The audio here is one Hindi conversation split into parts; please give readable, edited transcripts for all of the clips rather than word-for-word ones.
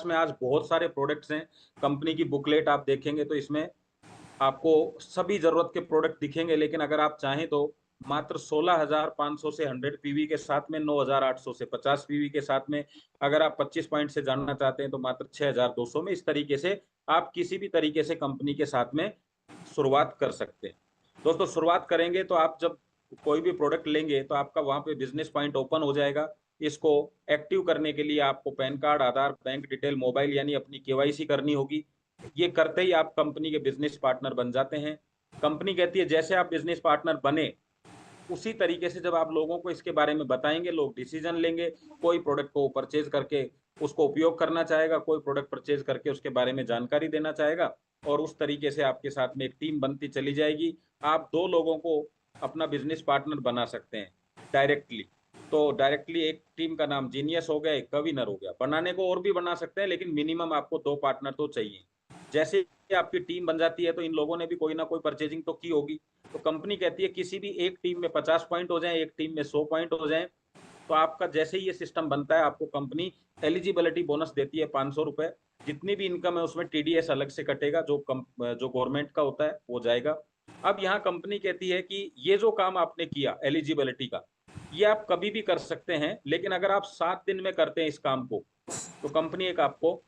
में आज बहुत सारे प्रोडक्ट्स हैं। कंपनी की बुकलेट आप देखेंगे तो इसमें आपको सभी जरूरत के प्रोडक्ट दिखेंगे, लेकिन अगर आप चाहें तो मात्र 16,500 से 100 पीवी के साथ में, 9,800 से 50 पीवी के साथ में, अगर आप 25 पॉइंट से जानना चाहते हैं तो मात्र 6,200 में। इस तरीके से आप किसी भी तरीके से कंपनी के साथ में शुरुआत कर सकते हैं। दोस्तों, शुरुआत करेंगे तो आप जब कोई भी प्रोडक्ट लेंगे तो आपका वहां पे बिजनेस पॉइंट ओपन हो जाएगा। इसको एक्टिव करने के लिए आपको पैन कार्ड, आधार, बैंक डिटेल, मोबाइल यानी अपनी केवाईसी करनी होगी। ये करते ही आप कंपनी के बिजनेस पार्टनर बन जाते हैं। कंपनी कहती है जैसे आप बिजनेस पार्टनर बने, उसी तरीके से जब आप लोगों को इसके बारे में बताएंगे, लोग डिसीजन लेंगे। कोई प्रोडक्ट को परचेज करके उसको उपयोग करना चाहेगा, कोई प्रोडक्ट परचेज करके उसके बारे में जानकारी देना चाहेगा, और उस तरीके से आपके साथ में एक टीम बनती चली जाएगी। आप दो लोगों को अपना बिजनेस पार्टनर बना सकते हैं डायरेक्टली। तो डायरेक्टली एक टीम का नाम जीनियस हो गया, एक कविनर हो गया। बनाने को और भी बना सकते हैं, लेकिन मिनिमम आपको दो पार्टनर तो चाहिए। जैसे ही आपकी टीम बन जाती है तो इन लोगों ने भी कोई ना कोई परचेजिंग तो की होगी। तो कंपनी कहती है किसी भी एक टीम में 50 पॉइंट हो जाए, एक टीम में 100 पॉइंट हो जाए, तो आपका जैसे ही ये सिस्टम बनता है आपको कंपनी एलिजिबिलिटी बोनस देती है 500 रुपए। जितनी भी इनकम है उसमें टीडीएस अलग से कटेगा, जो गवर्नमेंट का होता है वो जाएगा। अब यहाँ कंपनी कहती है कि ये जो काम आपने किया एलिजिबिलिटी का, ये आप कभी भी कर सकते हैं, लेकिन अगर आप 7 दिन में करते हैं इस काम को तो कंपनी एक आपको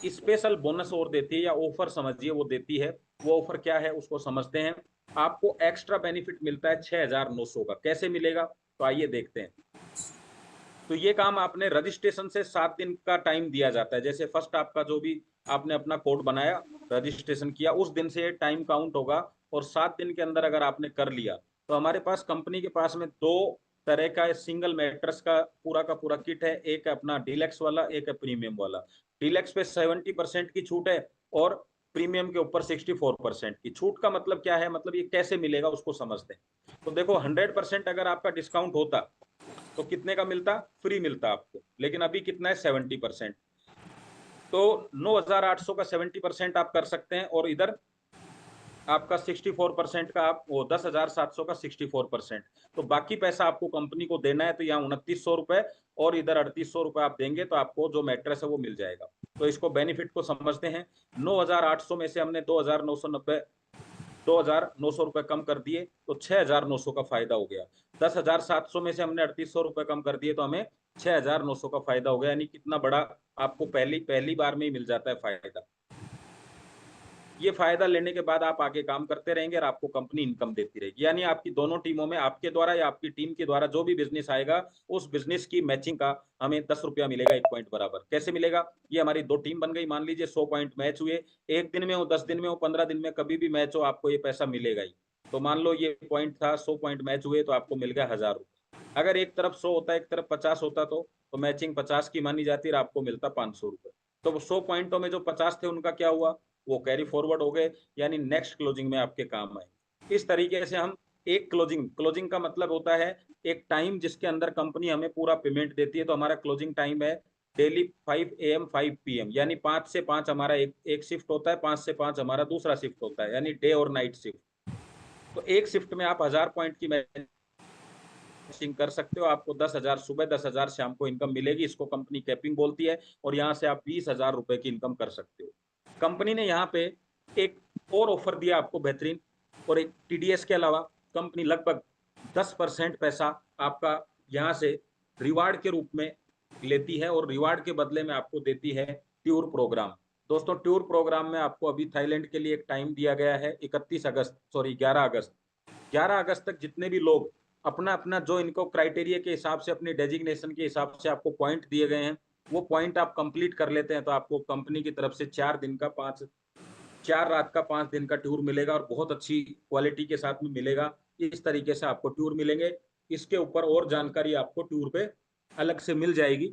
स्पेशल बोनस और देती है, या ऑफर समझिए वो देती है। वो ऑफर क्या है उसको समझते हैं। आपको एक्स्ट्रा बेनिफिट मिलता है 6,900 का। कैसे मिलेगा तो आइए देखते हैं। तो ये काम आपने रजिस्ट्रेशन से 7 दिन का टाइम दिया जाता है। जैसे फर्स्ट आपका जो भी आपने अपना कोड बनाया, रजिस्ट्रेशन किया, उस दिन से टाइम काउंट होगा, और 7 दिन के अंदर अगर आपने कर लिया तो हमारे पास कंपनी के पास में दो तरह का सिंगल मैट्रेस का पूरा किट है। एक है अपना डीलक्स वाला, एक है प्रीमियम वाला। डीलक्स पे 70% की छूट है, और प्रीमियम के ऊपर 64% की छूट। का मतलब क्या है, मतलब ये कैसे मिलेगा उसको समझते हैं। तो देखो, 100% अगर आपका डिस्काउंट होता तो कितने का मिलता, फ्री मिलता आपको, लेकिन अभी कितना है 70%। तो 9,800 का 70% आप कर सकते हैं, और इधर आपका 64% का, आप वो 10,700 का 64%। तो बाकी पैसा आपको कंपनी को देना है, तो यहाँ 2,900 रुपए और इधर 3,800 रुपए आप देंगे तो आपको जो मैट्रेस है वो मिल जाएगा। तो इसको बेनिफिट को समझते हैं। 9,800 में से हमने 2,900 रुपए कम कर दिए तो 6,900 का फायदा हो गया। 10,700 में से हमने 3,800 रुपए कम कर दिए तो हमें 6,900 का फायदा हो गया। यानी कितना बड़ा आपको पहली पहली बार में ही मिल जाता है फायदा। ये फायदा लेने के बाद आप आगे काम करते रहेंगे और आपको कंपनी इनकम देती रहेगी। यानी आपकी दोनों टीमों में, आपके द्वारा या आपकी टीम के द्वारा जो भी बिजनेस आएगा, उस बिजनेस की मैचिंग का हमें 10 रुपया मिलेगा, 1 पॉइंट बराबर। कैसे मिलेगा, ये हमारी दो टीम बन गई। मान लीजिए 100 पॉइंट मैच हुए, एक दिन में हो, 10 दिन में हो, 15 दिन में, कभी भी मैच हो, आपको ये पैसा मिलेगा ही। तो मान लो ये पॉइंट था, 100 पॉइंट मैच हुए तो आपको मिल गया 1,000 रुपये। अगर एक तरफ 100 होता, एक तरफ 50 होता, तो मैचिंग 50 की मानी जाती और आपको मिलता 500 रुपये। तो 100 पॉइंटों में जो 50 थे उनका क्या हुआ, वो कैरी फॉरवर्ड हो गए, यानी नेक्स्ट क्लोजिंग में आपके काम आए। इस तरीके से हम एक क्लोजिंग क्लोजिंग का मतलब होता है एक टाइम जिसके अंदर कंपनी हमें पूरा पेमेंट देती है। तो हमारा क्लोजिंग टाइम है डेली 5 AM 5 PM, यानी 5 से 5 हमारा एक शिफ्ट होता है, 5 से 5 हमारा दूसरा शिफ्ट होता है, यानी डे और नाइट शिफ्ट। तो एक शिफ्ट में आप 1,000 पॉइंट की मैचिंग कर सकते हो। आपको 10,000 सुबह, 10,000 शाम को इनकम मिलेगी। इसको कंपनी कैपिंग बोलती है, और यहाँ से आप 20,000 रुपए की इनकम कर सकते हो। कंपनी ने यहाँ पे एक और ऑफर दिया आपको बेहतरीन, और एक टीडीएस के अलावा कंपनी लगभग 10% पैसा आपका यहाँ से रिवार्ड के रूप में लेती है, और रिवार्ड के बदले में आपको देती है टूर प्रोग्राम। दोस्तों, टूर प्रोग्राम में आपको अभी थाईलैंड के लिए एक टाइम दिया गया है, 11 अगस्त 11 अगस्त तक जितने भी लोग अपना अपना, जो इनको क्राइटेरिया के हिसाब से, अपने डेजिग्नेशन के हिसाब से आपको पॉइंट दिए गए हैं, वो पॉइंट आप कंप्लीट कर लेते हैं तो आपको कंपनी की तरफ से 4 रात का 5 दिन का टूर मिलेगा, और बहुत अच्छी क्वालिटी के साथ में मिलेगा। इस तरीके से आपको टूर मिलेंगे। इसके ऊपर और जानकारी आपको टूर पे अलग से मिल जाएगी।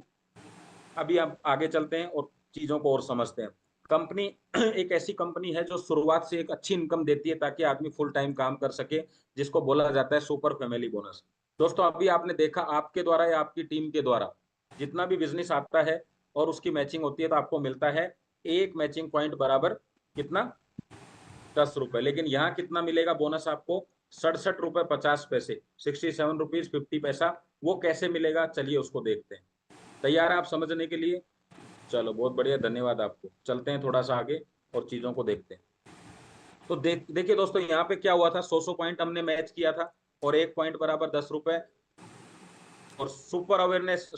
अभी आप आगे चलते हैं और चीजों को और समझते हैं। कंपनी एक ऐसी कंपनी है जो शुरुआत से एक अच्छी इनकम देती है ताकि आदमी फुल टाइम काम कर सके, जिसको बोला जाता है सुपर फैमिली बोनस। दोस्तों, अभी आपने देखा आपके द्वारा या आपकी टीम के द्वारा जितना भी बिजनेस आता है और उसकी मैचिंग होती है तो आपको मिलता है एक मैचिंग पॉइंट बराबर कितना, 10 रुपए। लेकिन यहाँ कितना मिलेगा बोनस आपको, 67 रुपए 50 पैसे, 67 रुपीज 50 पैसा। वो कैसे मिलेगा, चलिए उसको देखते हैं। तैयार है आप समझने के लिए। चलो बहुत बढ़िया, धन्यवाद आपको। चलते हैं थोड़ा सा आगे और चीजों को देखते हैं। तो देखिए दोस्तों, यहाँ पे क्या हुआ था, 100 पॉइंट हमने मैच किया था और 1 पॉइंट बराबर 10 रुपए। और super awareness,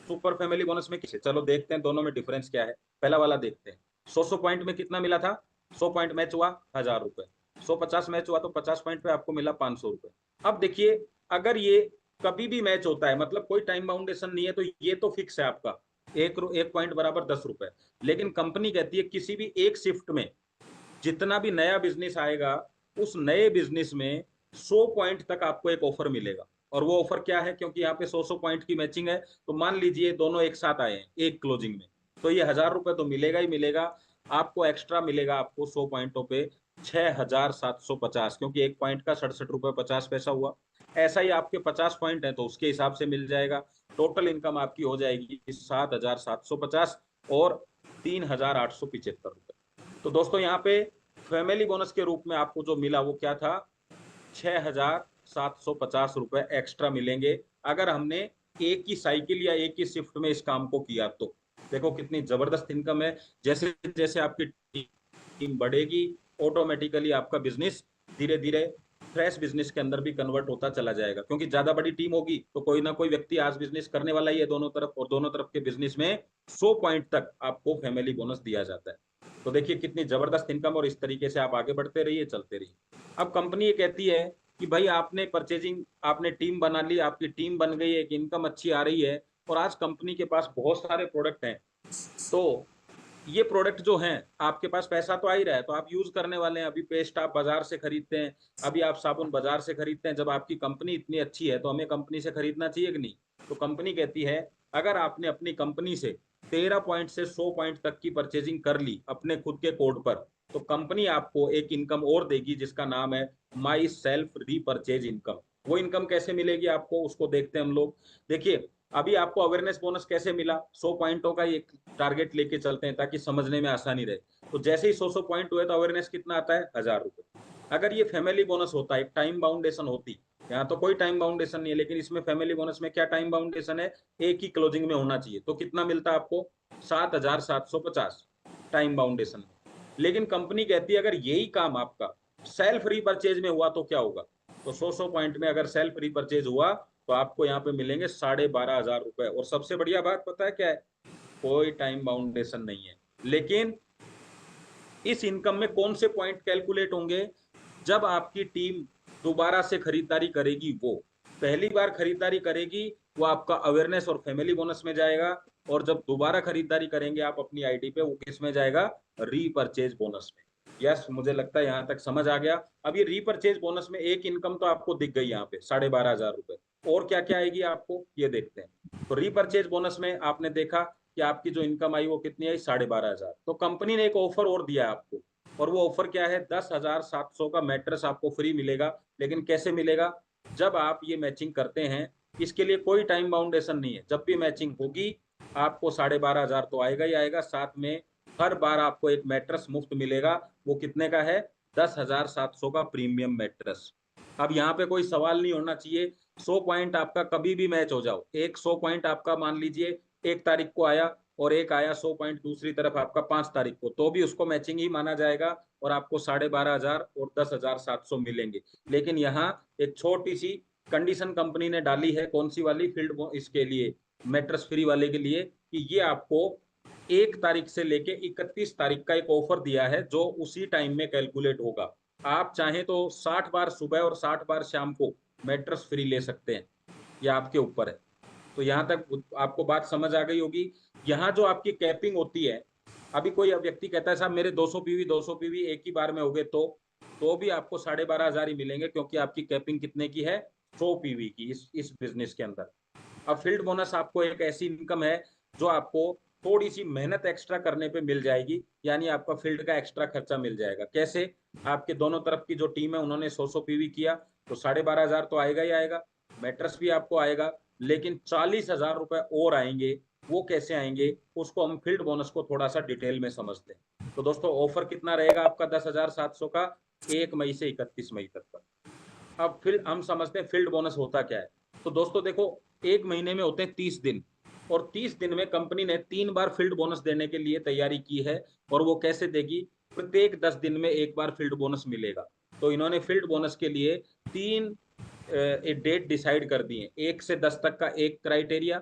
super family bonus में किसे, चलो देखते हैं दोनों में डिफरेंस क्या है। पहला वाला देखते हैं। 100 पॉइंट में कितना मिला था, 100 पॉइंट मैच हुआ 1000 रुपए। 150 मैच हुआ तो 50 पॉइंट पे आपको मिला 500 रुपए। अब देखिए, अगर ये कभी भी मैच होता है, मतलब कोई टाइम बाउंडेशन नहीं है, तो ये तो फिक्स है आपका, एक पॉइंट बराबर 10 रुपए। लेकिन कंपनी कहती है किसी भी एक शिफ्ट में जितना भी नया बिजनेस आएगा, उस नए बिजनेस में 100 पॉइंट तक आपको एक ऑफर मिलेगा। और वो ऑफर क्या है, क्योंकि यहाँ पे 100 पॉइंट की मैचिंग है, तो मान लीजिए दोनों एक साथ आए हैं एक क्लोजिंग में, तो ये 1000 रुपए तो मिलेगा ही मिलेगा। आपको एक्स्ट्रा मिलेगा, आपको 100 पॉइंटों पे 6750, क्योंकि एक पॉइंट का 67 रुपए 50 पैसा हुआ। ऐसा ही आपके 50 पॉइंट है तो उसके हिसाब से मिल जाएगा। टोटल इनकम आपकी हो जाएगी 7750 और 3875 रुपए। तो दोस्तों यहाँ पे फैमिली बोनस के रूप में आपको जो मिला वो क्या था, 6750 रुपए एक्स्ट्रा मिलेंगे, अगर हमने एक ही साइकिल या एक ही शिफ्ट में इस काम को किया तो। देखो कितनी जबरदस्त इनकम है। जैसे जैसे आपकी टीम बढ़ेगी, ऑटोमेटिकली आपका बिजनेस धीरे धीरे फ्रेश बिजनेस के अंदर भी कन्वर्ट होता चला जाएगा, क्योंकि ज्यादा बड़ी टीम होगी तो कोई ना कोई व्यक्ति आज बिजनेस करने वाला ही है दोनों तरफ, और दोनों तरफ के बिजनेस में 100 पॉइंट तक आपको फैमिली बोनस दिया जाता है। तो देखिए कितनी जबरदस्त इनकम, और इस तरीके से आप आगे बढ़ते रहिए, चलते रहिए। अब कंपनी ये कहती है कि भाई आपने परचेजिंग, आपने टीम बना ली, आपकी टीम बन गई, एक इनकम अच्छी आ रही है, और आज कंपनी के पास बहुत सारे प्रोडक्ट हैं। तो ये प्रोडक्ट जो हैं, आपके पास पैसा तो आ ही रहा है, तो आप यूज करने वाले हैं। अभी पेस्ट आप बाजार से खरीदते हैं, अभी आप साबुन बाजार से खरीदते हैं। जब आपकी कंपनी इतनी अच्छी है तो हमें कंपनी से खरीदना चाहिए कि नहीं। तो कंपनी कहती है, अगर आपने अपनी कंपनी से 13 पॉइंट से 100 पॉइंट तक की परचेजिंग कर ली अपने खुद के कोड पर, तो कंपनी आपको एक इनकम और देगी जिसका नाम है माई सेल्फ रीपरचेज इनकम। वो इनकम कैसे मिलेगी आपको, उसको देखते हैं हम लोग। देखिए, अभी आपको अवेयरनेस बोनस कैसे मिला, 100 पॉइंटों का एक टारगेट लेके चलते हैं ताकि समझने में आसानी रहे। तो जैसे ही 100 पॉइंट हुए तो अवेयरनेस कितना आता है, 1000 रुपए। अगर ये फैमिली बोनस होता है, एक टाइम बाउंडेशन होती, यहाँ तो कोई टाइम बाउंडेशन नहीं है, लेकिन इसमें फैमिली बोनस में क्या टाइम बाउंडेशन है, एक ही क्लोजिंग में होना चाहिए, तो कितना मिलता है आपको, 7750 टाइम बाउंडेशन में। लेकिन कंपनी कहती है अगर यही काम आपका सेल्फ रीपरचेज में हुआ तो क्या होगा। तो 100 पॉइंट में अगर सेल्फ रीपरचेज हुआ तो आपको यहाँ पे मिलेंगे 12,500 रुपए। और सबसे बढ़िया बात पता है क्या है, कोई टाइम बाउंडेशन नहीं है। लेकिन इस इनकम में कौन से पॉइंट कैलकुलेट होंगे, जब आपकी टीम दोबारा से खरीदारी करेगी, वो पहली बार खरीदारी करेगी वो आपका अवेयरनेस और फैमिली बोनस में जाएगा, और जब दोबारा खरीदारी करेंगे आप अपनी आईडी पे, वो किस में जाएगा, रीपरचेज बोनस में। यस, मुझे लगता है यहाँ तक समझ आ गया। अब ये रीपरचेज बोनस में एक इनकम तो आपको दिख गई यहाँ पे, 12,500 रुपए। और क्या क्या आएगी आपको ये देखते हैं। तो रीपरचेज बोनस में आपने देखा कि आपकी जो इनकम आई वो कितनी आई, 12,500। तो कंपनी ने एक ऑफर और दिया है आपको, और वो ऑफर क्या है, 10,700 का मैट्रेस आपको फ्री मिलेगा। लेकिन कैसे मिलेगा, जब आप ये मैचिंग करते हैं, इसके लिए कोई टाइम बाउंडेशन नहीं है, जब भी मैचिंग होगी आपको 12,500 तो आएगा ही आएगा। साथ में हर बार आपको एक मैट्रेस मुफ्त मिलेगा। वो कितने का है, 10,700 का प्रीमियम मैट्रेस। अब यहाँ पे कोई सवाल नहीं होना चाहिए, 100 पॉइंट आपका कभी भी मैच हो जाओ, एक 100 पॉइंट आपका मान लीजिए 1 तारीख को आया, और एक आया 100 पॉइंट दूसरी तरफ आपका 5 तारीख को, तो भी उसको मैचिंग ही माना जाएगा, और आपको 12,500 और 10,700 मिलेंगे। लेकिन यहाँ एक छोटी सी कंडीशन कंपनी ने डाली है, कौन सी वाली, फील्ड इसके लिए, मैट्रेस फ्री वाले के लिए, कि ये आपको 1 तारीख से लेके 31 तारीख का एक ऑफर दिया है, जो उसी टाइम में कैलकुलेट होगा। आप चाहें तो 60 बार सुबह और 60 बार शाम को मैट्रेस फ्री ले सकते हैं, यह आपके ऊपर है। तो यहाँ तक आपको बात समझ आ गई होगी। यहाँ जो आपकी कैपिंग होती है, अभी कोई व्यक्ति कहता है साहब मेरे 200 पीवी एक ही बार में हो गए, तो भी आपको 12,500 ही मिलेंगे, क्योंकि आपकी कैपिंग कितने की है, 100 पीवी की, इस बिजनेस के अंदर। अब फील्ड बोनस आपको एक ऐसी इनकम है जो आपको थोड़ी सी मेहनत एक्स्ट्रा करने पे मिल जाएगी, यानी आपका फील्ड का एक्स्ट्रा खर्चा मिल जाएगा। कैसे, आपके दोनों तरफ की जो टीम है उन्होंने 100 पीवी किया, तो 12,500 तो आएगा ही आएगा, मैट्रेस भी आपको आएगा, लेकिन 40,000 रुपए और आएंगे। वो कैसे आएंगे, उसको हम फील्ड बोनस को थोड़ा सा डिटेल में समझते हैं। तो दोस्तों ऑफर कितना रहेगा आपका, 10,700 का, 1 मई से 31 मई तक का। अब फिर हम समझते हैं फील्ड बोनस होता क्या है। तो दोस्तों देखो, एक महीने में होते हैं 30 दिन, और 30 दिन में कंपनी ने 3 बार फील्ड बोनस देने के लिए तैयारी की है। और वो कैसे देगी? प्रत्येक 10 दिन में एक बार फील्ड बोनस मिलेगा। तो इन्होंने फील्ड बोनस के लिए 3 डेट डिसाइड कर दी है। 1 से 10 तक का एक क्राइटेरिया,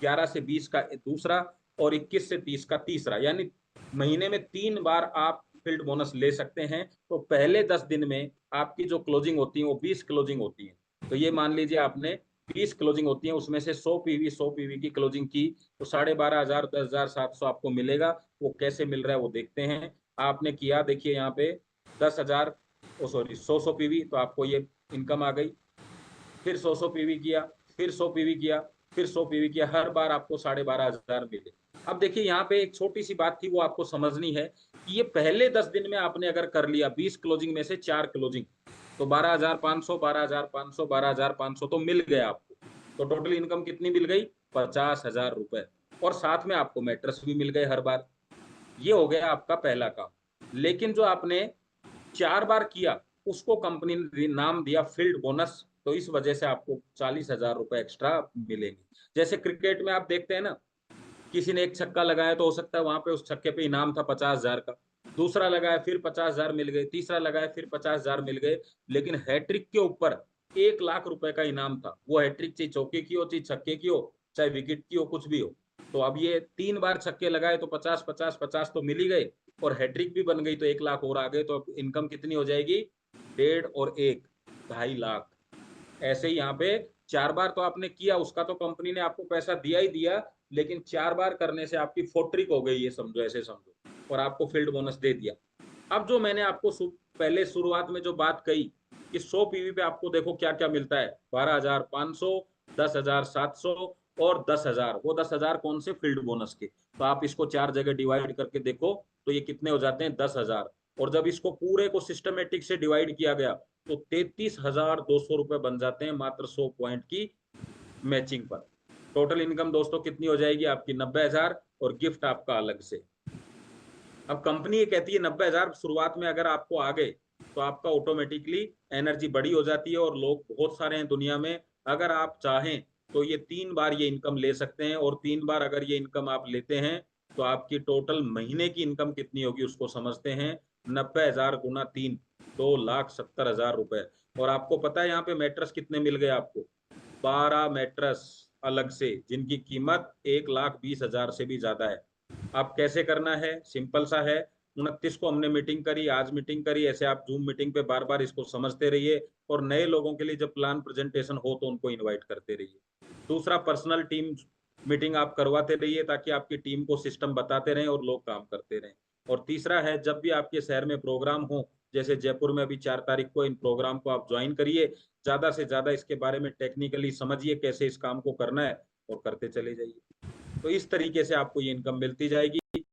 11 से 20 का दूसरा, और 21 से 30 का तीसरा। यानी महीने में 3 बार आप फील्ड बोनस ले सकते हैं। तो पहले 10 दिन में आपकी जो क्लोजिंग होती है वो 20 क्लोजिंग होती है। तो ये मान लीजिए आपने 20 क्लोजिंग होती है, उसमें से 100 पीवी की क्लोजिंग की, तो 12,500 10,700 आपको मिलेगा। वो कैसे मिल रहा है वो देखते हैं। आपने किया, देखिए यहाँ पे 10,000, ओ सॉरी 100 पीवी, तो आपको ये इनकम आ गई। फिर 100 पीवी किया, फिर 100 पीवी किया, फिर 100 पीवी किया, हर बार आपको 12,500 मिले। अब देखिए यहाँ पे एक छोटी सी बात थी, वो आपको समझनी है कि ये पहले 10 दिन में आपने अगर कर लिया 20 क्लोजिंग में से 4 क्लोजिंग, तो 12,500 12,500 12,500 तो मिल गया आपको। तो टोटल इनकम कितनी मिल गई? 50,000 रुपए। और साथ में आपको मैट्रेस भी मिल गए हर बार। ये हो गया आपका पहला काम। लेकिन जो आपने 4 बार किया, उसको कंपनी ने नाम दिया फील्ड बोनस। तो इस वजह से आपको 40,000 रुपए एक्स्ट्रा मिलेंगे। जैसे क्रिकेट में आप देखते हैं ना, किसी ने एक छक्का लगाया तो हो सकता है वहां पे उस छक्के पे इनाम था 50,000 का, दूसरा लगाया फिर 50,000 मिल गए, तीसरा लगाया फिर 50,000 मिल गए। लेकिन हैट्रिक के ऊपर 1,00,000 रुपए का इनाम था। वो हैट्रिक चाहे चौके की हो, चाहे छक्के की हो, चाहे विकेट की हो, कुछ भी हो। तो अब ये 3 बार छक्के लगाए तो 50 50 50 तो मिल ही गए, और हैट्रिक भी बन गई तो 1,00,000 और आ गए। तो अब इनकम कितनी हो जाएगी? 1.5 और 1, 2.5 लाख। ऐसे ही यहाँ पे 4 बार तो आपने किया, उसका तो कंपनी ने आपको पैसा दिया ही दिया, लेकिन 4 बार करने से आपकी फोट्रिक हो गई, ये समझो, ऐसे समझो, और आपको फील्ड बोनस दे दिया। अब जो मैंने आपको पहले शुरुआत में जो बात कही कि 100 पीवी पे आपको देखो क्या क्या मिलता है, 12,500, 10,700 और 10,000। वो 10,000 कौन से? फील्ड बोनस के। तो आप इसको 4 जगह डिवाइड करके देखो तो ये कितने हो जाते हैं? 10,000। और जब इसको पूरे को सिस्टमेटिक से डिवाइड किया गया तो 33,200 रुपए बन जाते हैं मात्र 100 पॉइंट की मैचिंग पर। टोटल इनकम दोस्तों कितनी हो जाएगी आपकी? 90,000, और गिफ्ट आपका अलग से। अब कंपनी ये कहती है 90,000 शुरुआत में अगर आपको आ गए तो आपका ऑटोमेटिकली एनर्जी बड़ी हो जाती है, और लोग बहुत सारे हैं दुनिया में। अगर आप चाहें तो ये 3 बार ये इनकम ले सकते हैं, और 3 बार अगर ये इनकम आप लेते हैं तो आपकी टोटल महीने की इनकम कितनी होगी उसको समझते हैं। 90,000 गुना 3, 2,70,000 रुपए। और आपको पता है यहाँ पे मैट्रेस कितने मिल गए आपको? 12 मैट्रेस अलग से, जिनकी कीमत 1,20,000 से भी ज्यादा है। आप कैसे करना है? सिंपल सा है। 29 को हमने मीटिंग करी, आज मीटिंग करी, ऐसे आप जूम मीटिंग पे बार बार इसको समझते रहिए। और नए लोगों के लिए जब प्लान प्रेजेंटेशन हो तो उनको इनवाइट करते रहिए। दूसरा, पर्सनल टीम मीटिंग आप करवाते रहिए, ताकि आपकी टीम को सिस्टम बताते रहें और लोग काम करते रहें। और तीसरा है, जब भी आपके शहर में प्रोग्राम हो, जैसे जयपुर में अभी 4 तारीख को, इन प्रोग्राम को आप ज्वाइन करिए। ज्यादा से ज्यादा इसके बारे में टेक्निकली समझिए कैसे इस काम को करना है, और करते चले जाइए। तो इस तरीके से आपको ये इनकम मिलती जाएगी।